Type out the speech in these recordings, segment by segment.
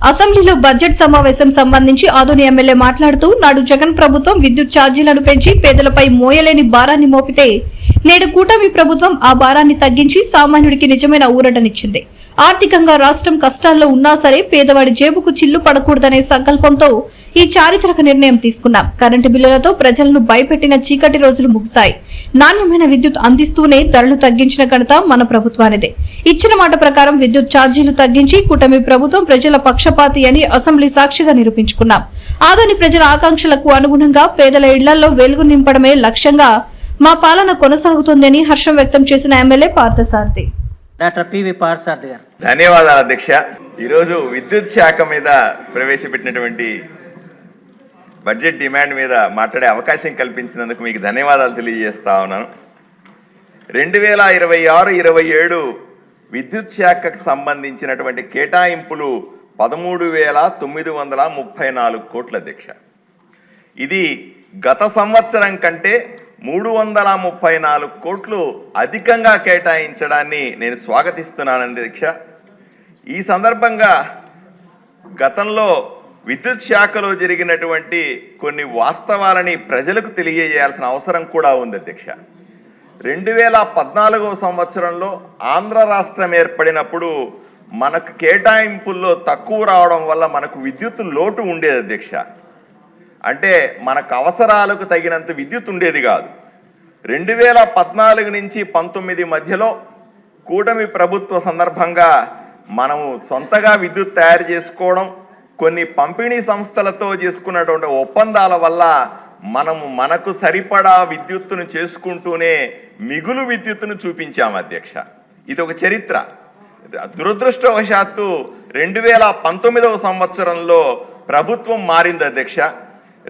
అసెంబ్లీలో బడ్జెట్ సమావేశం సంబంధించి ఆదోని ఎమ్మెల్యే మాట్లాడుతూ నాడు జగన్ ప్రభుత్వం విద్యుత్ ఛార్జీలను పెంచి పేదలపై మోయలేని భారాన్ని మోపితే నేడు కూటమి ప్రభుత్వం ఆ భారాన్ని తగ్గించి సామాన్యుడికి నిజమైన ఊరటనిచ్చింది. ఆర్థికంగా రాష్ట్రం కష్టాల్లో ఉన్నా సరే పేదవాడి జేబుకు చిల్లు పడకూడదనే సంకల్పంతో ఈ చారిత్రక నిర్ణయం తీసుకున్నాం. కరెంటు బిల్లులతో ప్రజలను భయపెట్టిన చీకటి రోజులు ముగిశాయి. నాణ్యమైన విద్యుత్ అందిస్తూనే ధరలు తగ్గించిన ఘనత మన ప్రభుత్వానిదే. ఇచ్చిన మాట ప్రకారం విద్యుత్ ఛార్జీలు తగ్గించి కూటమి ప్రభుత్వం ప్రజల పక్షపాతి అని అసెంబ్లీ సాక్షిగా నిరూపించుకున్నాం. ఆదోని ప్రజల ఆకాంక్షలకు అనుగుణంగా పేదల ఇళ్లలో వెలుగు నింపడమే లక్ష్యంగా మా పాలన కొనసాగుతోందని హర్షం వ్యక్తం చేసిన MLA Parthasarathi. Doctor PV Parthasarathi గారు. ధన్యవాదాలు అధ్యక్ష. ఈరోజు విద్యుత్ శాఖ మీద ప్రవేశపెట్టినటువంటి బడ్జెట్ డిమాండ్ మీద మాట్లాడే అవకాశం కల్పించినందుకు మీకు ధన్యవాదాలు తెలియజేస్తా ఉన్నాను. 2026-27 విద్యుత్ శాఖకు సంబంధించినటువంటి కేటాయింపులు 13,934 కోట్ల అధ్యక్ష. ఇది గత సంవత్సరం కంటే 334 కోట్లు అధికంగా కేటాయించడాన్ని నేను స్వాగతిస్తున్నాను అధ్యక్ష. ఈ సందర్భంగా గతంలో విద్యుత్ శాఖలో జరిగినటువంటి కొన్ని వాస్తవాలని ప్రజలకు తెలియజేయాల్సిన అవసరం కూడా ఉంది అధ్యక్ష. 2014 సంవత్సరంలో ఆంధ్ర రాష్ట్రం ఏర్పడినప్పుడు మనకు కేటాయింపుల్లో తక్కువ రావడం వల్ల మనకు విద్యుత్ లోటు ఉండేది అధ్యక్ష. అంటే మనకు అవసరాలకు తగినంత విద్యుత్ ఉండేది కాదు. 2014 నుంచి 19 మధ్యలో కూటమి ప్రభుత్వ సందర్భంగా మనము సొంతగా విద్యుత్ తయారు చేసుకోవడం, కొన్ని పంపిణీ సంస్థలతో చేసుకున్నటువంటి ఒప్పందాల వల్ల మనకు సరిపడా విద్యుత్తును చేసుకుంటూనే మిగులు విద్యుత్తును చూపించాము అధ్యక్ష. ఇది ఒక చరిత్ర. దురదృష్టవశాత్తు 2019 సంవత్సరంలో ప్రభుత్వం మారింది అధ్యక్ష.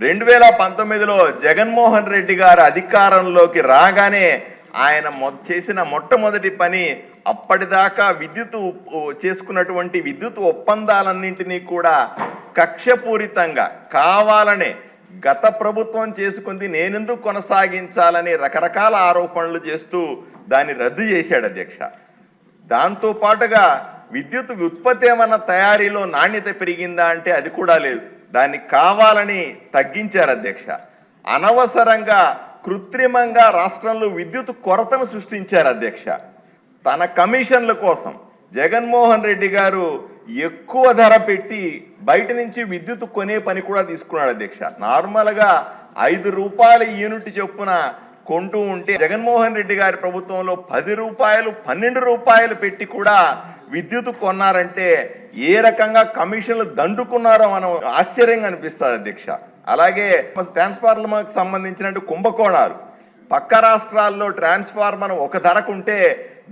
2019లో జగన్మోహన్ రెడ్డి గారు అధికారంలోకి రాగానే ఆయన చేసిన మొట్టమొదటి పని అప్పటిదాకా విద్యుత్ చేసుకున్నటువంటి విద్యుత్ ఒప్పందాలన్నింటినీ కూడా కక్షపూరితంగా కావాలనే గత ప్రభుత్వం చేసుకుంది నేనెందుకు కొనసాగించాలని రకరకాల ఆరోపణలు చేస్తూ దాన్ని రద్దు చేశాడు అధ్యక్ష. దాంతో పాటుగా విద్యుత్ ఉత్పత్తి ఏమన్నా తయారీలో నాణ్యత పెరిగిందా అంటే అది కూడా లేదు. దాన్ని కావాలని తగ్గించారు అధ్యక్ష. అనవసరంగా కృత్రిమంగా రాష్ట్రంలో విద్యుత్ కొరతను సృష్టించారు అధ్యక్ష. తన కమిషన్ల కోసం జగన్మోహన్ రెడ్డి గారు ఎక్కువ ధర పెట్టి బయట నుంచి విద్యుత్ కొనే పని కూడా తీసుకున్నాడు అధ్యక్ష. నార్మల్గా 5 రూపాయల యూనిట్ చొప్పున కొంటూ ఉంటే జగన్మోహన్ రెడ్డి గారి ప్రభుత్వంలో 10 రూపాయలు 12 రూపాయలు పెట్టి కూడా విద్యుత్ కొన్నారంటే ఏ రకంగా కమిషన్లు దండుకున్నారో మనం ఆశ్చర్యంగా అనిపిస్తుంది అధ్యక్ష. అలాగే ట్రాన్స్ఫార్మర్కి సంబంధించిన కుంభకోణాలు, పక్క రాష్ట్రాల్లో ట్రాన్స్ఫార్మర్ ఒక ధరకుంటే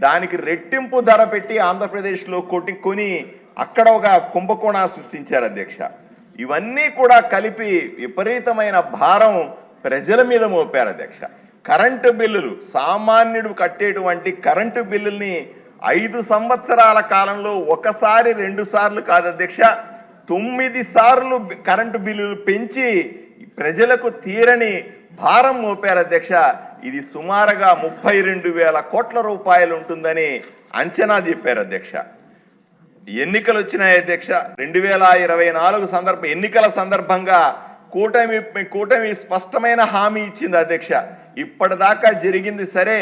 దానికి రెట్టింపు ధర పెట్టి ఆంధ్రప్రదేశ్లో కొని అక్కడ ఒక కుంభకోణాలు సృష్టించారు అధ్యక్ష. ఇవన్నీ కూడా కలిపి విపరీతమైన భారం ప్రజల మీద మోపారు అధ్యక్ష. కరెంటు బిల్లులు, సామాన్యుడు కట్టేటువంటి కరెంటు బిల్లుల్ని 5 సంవత్సరాల కాలంలో ఒకసారి 2 సార్లు కాదు అధ్యక్ష, 9 సార్లు కరెంటు బిల్లులు పెంచి ప్రజలకు తీరని భారం మోపారు అధ్యక్ష. ఇది సుమారుగా 32,000 కోట్ల రూపాయలు ఉంటుందని అంచనా చెప్పారు అధ్యక్ష. ఎన్నికలు వచ్చినాయి అధ్యక్ష. 2024 ఎన్నికల సందర్భంగా కూటమి స్పష్టమైన హామీ ఇచ్చింది అధ్యక్ష. ఇప్పటిదాకా జరిగింది సరే,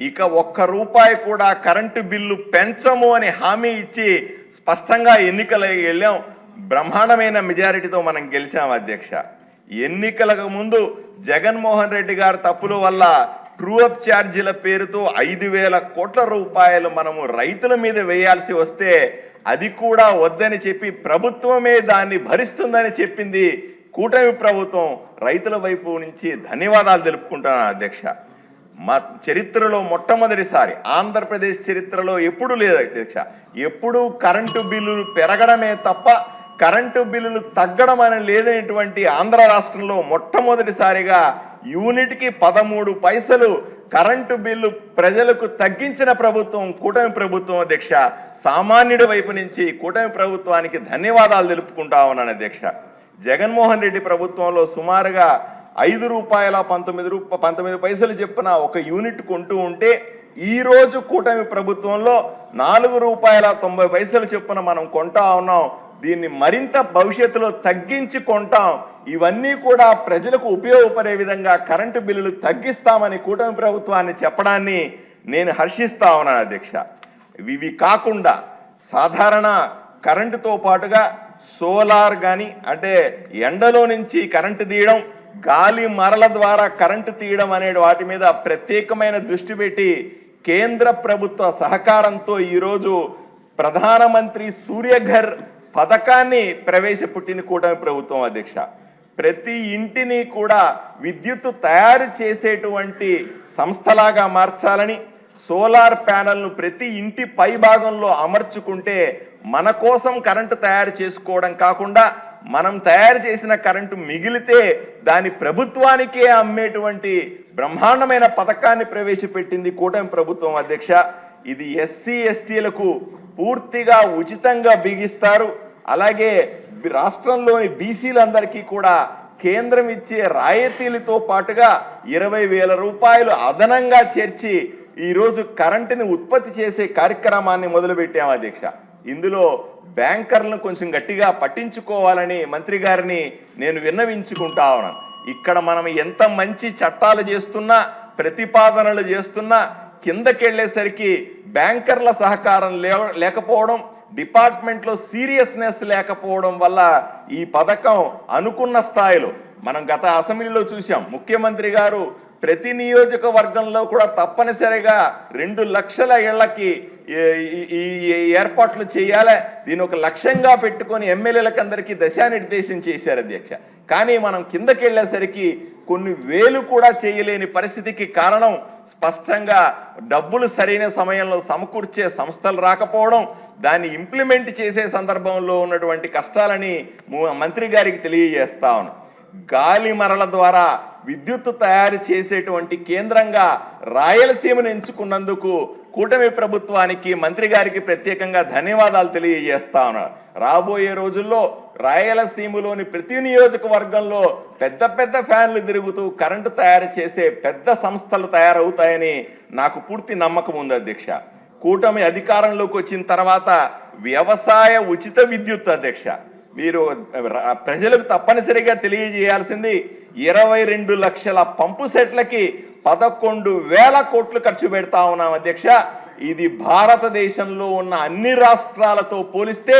ఇక 1 రూపాయి కూడా కరెంటు బిల్లు పెంచము అని హామీ ఇచ్చి స్పష్టంగా ఎన్నికలకు వెళ్ళాం. బ్రహ్మాండమైన మెజారిటీతో మనం గెలిచాం అధ్యక్ష. ఎన్నికలకు ముందు జగన్మోహన్ రెడ్డి గారి తప్పుల వల్ల ట్రూ అప్ ఛార్జీల పేరుతో 5,000 కోట్ల రూపాయలు మనము రైతుల మీద వేయాల్సి వస్తే అది కూడా వద్దని చెప్పి ప్రభుత్వమే దాన్ని భరిస్తుందని చెప్పింది కూటమి ప్రభుత్వం. రైతుల వైపు నుంచి ధన్యవాదాలు తెలుపుకుంటున్నాను అధ్యక్ష. మా చరిత్రలో మొట్టమొదటిసారి, ఆంధ్రప్రదేశ్ చరిత్రలో ఎప్పుడు లేదు అధ్యక్ష, ఎప్పుడూ కరెంటు బిల్లులు పెరగడమే తప్ప కరెంటు బిల్లులు తగ్గడం అని లేదనేటువంటి ఆంధ్ర రాష్ట్రంలో మొట్టమొదటిసారిగా యూనిట్కి 13 పైసలు కరెంటు బిల్లు ప్రజలకు తగ్గించిన ప్రభుత్వం కూటమి ప్రభుత్వం అధ్యక్ష. సామాన్యుడి వైపు నుంచి కూటమి ప్రభుత్వానికి ధన్యవాదాలు తెలుపుకుంటా ఉన్నాను అధ్యక్ష. జగన్మోహన్ రెడ్డి ప్రభుత్వంలో సుమారుగా 5 రూపాయల 19 పైసలు చెప్పిన ఒక యూనిట్ కొంటూ ఉంటే ఈ రోజు కూటమి ప్రభుత్వంలో 4 రూపాయల 90 పైసలు చొప్పున మనం కొంటా ఉన్నాం. దీన్ని మరింత భవిష్యత్తులో తగ్గించి కొంటాం. ఇవన్నీ కూడా ప్రజలకు ఉపయోగపడే విధంగా కరెంటు బిల్లులు తగ్గిస్తామని కూటమి ప్రభుత్వాన్ని చెప్పడాన్ని నేను హర్షిస్తా ఉన్నాను అధ్యక్ష. ఇవి కాకుండా సాధారణ కరెంటుతో పాటుగా సోలార్ కానీ, అంటే ఎండలో నుంచి కరెంటు తీయడం, గాలి మరల ద్వారా కరెంటు తీయడం అనే వాటి మీద ప్రత్యేకమైన దృష్టి పెట్టి కేంద్ర ప్రభుత్వ సహకారంతో ఈరోజు ప్రధానమంత్రి సూర్యఘర్ పథకాన్ని ప్రవేశపెట్టింది కూటమి ప్రభుత్వం అధ్యక్ష. ప్రతి ఇంటిని కూడా విద్యుత్తు తయారు చేసేటువంటి సంస్థలాగా మార్చాలని, సోలార్ ప్యానెల్ను ప్రతి ఇంటి పై భాగంలో అమర్చుకుంటే మన కోసం కరెంటు తయారు చేసుకోవడం కాకుండా మనం తయారు చేసిన కరెంటు మిగిలితే దాని ప్రభుత్వానికే అమ్మేటువంటి బ్రహ్మాండమైన పథకాన్ని ప్రవేశపెట్టింది కూటమి ప్రభుత్వం అధ్యక్ష. ఇది ఎస్సీ ఎస్టీలకు పూర్తిగా ఉచితంగా బిగిస్తారు. అలాగే రాష్ట్రంలోని బీసీలందరికీ కూడా కేంద్రం ఇచ్చే రాయితీలతో పాటుగా 20,000 రూపాయలు అదనంగా చేర్చి ఈరోజు కరెంటుని ఉత్పత్తి చేసే కార్యక్రమాన్ని మొదలుపెట్టాం అధ్యక్ష. ఇందులో బ్యాంకర్లను కొంచెం గట్టిగా పట్టించుకోవాలని మంత్రి గారిని నేను విన్నవించుకుంటా ఉన్నాను. ఇక్కడ మనం ఎంత మంచి చట్టాలు చేస్తున్నా, ప్రతిపాదనలు చేస్తున్నా, కిందకెళ్లేసరికి బ్యాంకర్ల సహకారం లేకపోవడం, డిపార్ట్మెంట్లో సీరియస్నెస్ లేకపోవడం వల్ల ఈ పథకం అనుకున్న స్థాయిలో మనం గత అసెంబ్లీలో చూసాం. ముఖ్యమంత్రి గారు ప్రతి నియోజకవర్గంలో కూడా తప్పనిసరిగా 2 లక్షల ఇళ్లకి ఈ ఏర్పాట్లు చేయాలి, దీని ఒక లక్ష్యంగా పెట్టుకొని ఎమ్మెల్యేలకు అందరికీ దిశానిర్దేశం చేశారు అధ్యక్ష. కానీ మనం కిందకి వెళ్ళేసరికి కొన్ని వేలు కూడా చేయలేని పరిస్థితికి కారణం స్పష్టంగా డబ్బులు సరైన సమయంలో సమకూర్చే సంస్థలు రాకపోవడం, దాన్ని ఇంప్లిమెంట్ చేసే సందర్భంలో ఉన్నటువంటి కష్టాలని మంత్రి గారికి తెలియజేస్తా ఉన్నాను. గాలి మరల ద్వారా విద్యుత్తు తయారు చేసేటువంటి కేంద్రంగా రాయలసీమను ఎంచుకున్నందుకు కూటమి ప్రభుత్వానికి, మంత్రి గారికి ప్రత్యేకంగా ధన్యవాదాలు తెలియజేస్తా ఉన్నారు. రాబోయే రోజుల్లో రాయలసీమలోని ప్రతి నియోజకవర్గంలో పెద్ద పెద్ద ఫ్యాన్లు తిరుగుతూ కరెంటు తయారు చేసే పెద్ద సంస్థలు తయారవుతాయని నాకు పూర్తి నమ్మకం ఉంది అధ్యక్ష. కూటమి అధికారంలోకి వచ్చిన తర్వాత వ్యవసాయ ఉచిత విద్యుత్ అధ్యక్ష, మీరు ప్రజలకు తప్పనిసరిగా తెలియజేయాల్సింది 22 లక్షల పంపు సెట్లకి 11,000 కోట్లు ఖర్చు పెడతా ఉన్నాం అధ్యక్ష. ఇది భారతదేశంలో ఉన్న అన్ని రాష్ట్రాలతో పోలిస్తే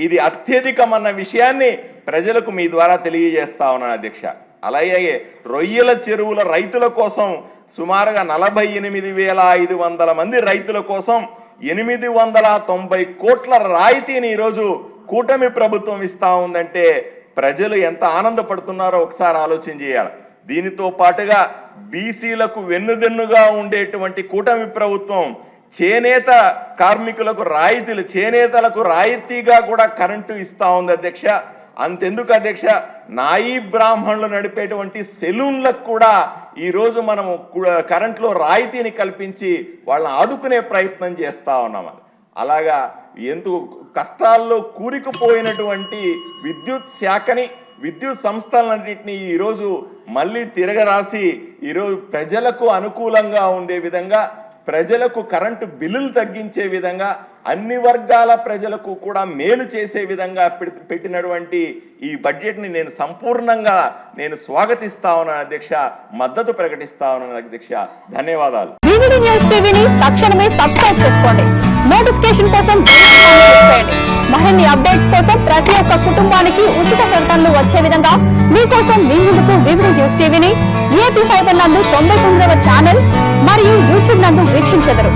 ఇది అత్యధికమన్న విషయాన్ని ప్రజలకు మీ ద్వారా తెలియజేస్తా ఉన్నాను అధ్యక్ష. అలాగే రొయ్యల చెరువుల రైతుల కోసం సుమారుగా 48,500 మంది రైతుల కోసం 890 కోట్ల రాయితీని ఈరోజు కూటమి ప్రభుత్వం ఇస్తా ఉందంటే ప్రజలు ఎంత ఆనందపడుతున్నారో ఒకసారి ఆలోచన చేయాలి. దీనితో పాటుగా బీసీలకు వెన్నుదెన్నుగా ఉండేటువంటి కూటమి ప్రభుత్వం చేనేత కార్మికులకు రాయితీలు, చేనేతలకు రాయితీగా కూడా కరెంటు ఇస్తా ఉంది అధ్యక్ష. అంతెందుకు అధ్యక్ష, నాయి బ్రాహ్మణులు నడిపేటువంటి సెలూన్లకు కూడా ఈరోజు మనము కరెంట్లో రాయితీని కల్పించి వాళ్ళని ఆదుకునే ప్రయత్నం చేస్తా ఉన్నాం. అలాగా ఎందుకు కష్టాల్లో కూరుకుపోయినటువంటి విద్యుత్ శాఖని, విద్యుత్ సంస్థలన్నింటినీ ఈరోజు మళ్ళీ తిరగరాసి ఈరోజు ప్రజలకు అనుకూలంగా ఉండే విధంగా, ప్రజలకు కరెంటు బిల్లులు తగ్గించే విధంగా, అన్ని వర్గాల ప్రజలకు కూడా మేలు చేసే విధంగా పెట్టినటువంటి ఈ బడ్జెట్ని నేను సంపూర్ణంగా స్వాగతిస్తా ఉన్నాను అధ్యక్ష, మద్దతు ప్రకటిస్తా ఉన్నాను అధ్యక్ష. ధన్యవాదాలు. వివిడి న్యూస్ టీవీని తక్షణమే సబ్స్క్రైబ్ చేసుకోండి. నోటిఫికేషన్ కోసం మరిన్ని అప్డేట్స్ కోసం ప్రతి ఒక్క కుటుంబానికి ఉచిత ప్రకటనలు వచ్చే విధంగా మీకోసం మీ ముందుకు వివిడి న్యూస్ టీవీని ఏపీ ఫైబర్ నందు 99వ ఛానల్ మరియు యూట్యూబ్ నందు వీక్షించెదరు.